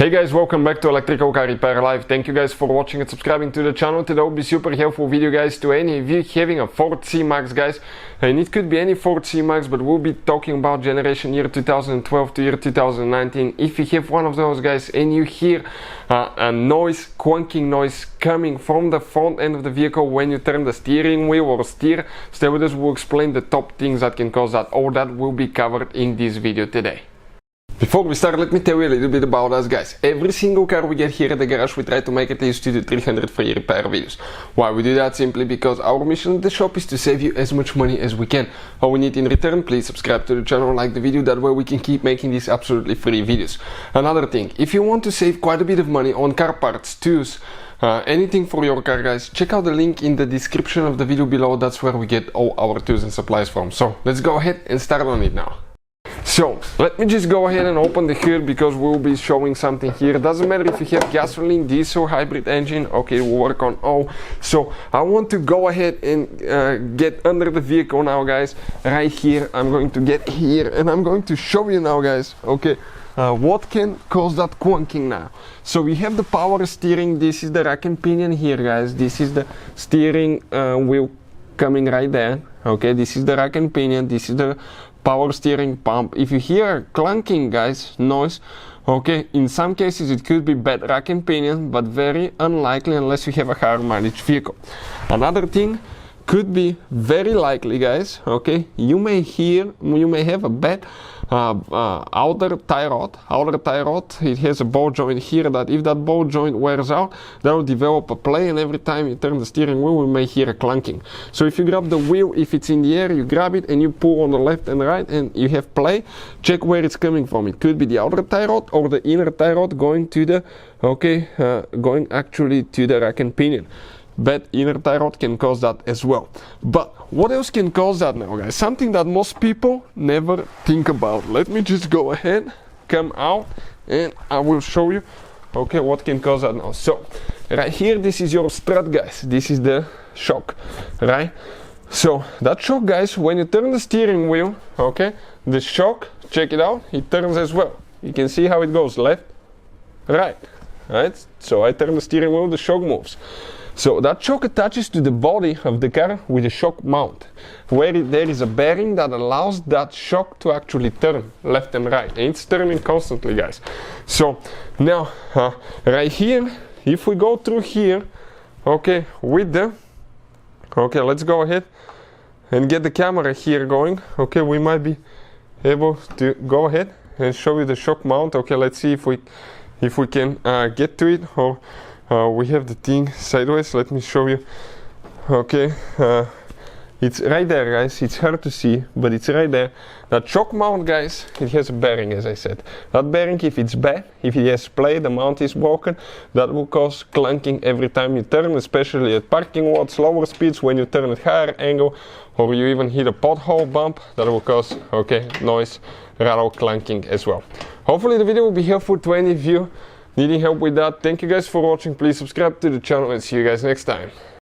Hey guys, welcome back to Electrical Car Repair Live. Thank you guys for watching and subscribing to the channel. Today will be super helpful video guys to any of you having a Ford C-Max guys. And it could be any Ford C-Max, but we'll be talking about generation year 2012 to year 2019. If you have one of those guys and you hear a noise, clunking noise coming from the front end of the vehicle when you turn the steering wheel or steer, stay with us, we'll explain the top things that can cause that. All that will be covered in this video today. Before we start, let me tell you a little bit about us guys. Every single car we get here at the garage, we try to make at least 2 to 300 free repair videos. Why we do that? Simply because our mission at the shop is to save you as much money as we can. All we need in return, please subscribe to the channel, like the video, that way we can keep making these absolutely free videos. Another thing, if you want to save quite a bit of money on car parts, tools, anything for your car guys, check out the link in the description of the video below. That's where we get all our tools and supplies from. So let's go ahead and start on it now. So let me just go ahead and open the hood because we'll be showing something here. It doesn't matter if you have gasoline, diesel, hybrid engine, okay, we'll work on all. So I want to go ahead and get under the vehicle now guys. Right here, I'm going to get here and I'm going to show you now guys, okay, what can cause that clunking now. So we have the power steering. This is the rack and pinion here guys. This is the steering wheel coming right there. Okay, this is the rack and pinion. This is the power steering pump. If you hear clunking guys, noise, okay, in some cases it could be bad rack and pinion, but very unlikely unless you have a higher mileage vehicle. Another thing could be very likely guys, okay, you may have a bad outer tie rod. It has a ball joint here that if that ball joint wears out, that will develop a play, and every time you turn the steering wheel, we may hear a clunking. So if you grab the wheel, if it's in the air, you grab it and you pull on the left and right and you have play, check where it's coming from. It could be the outer tie rod or the inner tie rod going to the, okay, going actually to the rack and pinion. Bad inner tie rod can cause that as well. But what else can cause that now guys? Something that most people never think about. Let me just go ahead, come out, and I will show you, okay, what can cause that now. So right here, this is your strut guys. This is the shock, right? So that shock guys, when you turn the steering wheel, okay, the shock, check it out, it turns as well. You can see how it goes left, right. So I turn the steering wheel, the shock moves. So that shock attaches to the body of the car with a shock mount, where there is a bearing that allows that shock to actually turn left and right, and it's turning constantly guys. So now right here, if we go through here, okay, with the, okay, let's go ahead and get the camera here going. Okay, we might be able to go ahead and show you the shock mount. Okay, let's see if we can get to it, or we have the thing sideways. Let me show you. Okay, it's right there guys. It's hard to see, but it's right there. That shock mount guys, it has a bearing, as I said. That bearing, if it's bad, if it has play, the mount is broken, that will cause clunking every time you turn, especially at parking lots, lower speeds, when you turn at higher angle, or you even hit a pothole bump, that will cause, okay, noise, rattle, clunking as well. Hopefully the video will be helpful to any of you needing help with that. Thank you guys for watching. Please subscribe to the channel and see you guys next time.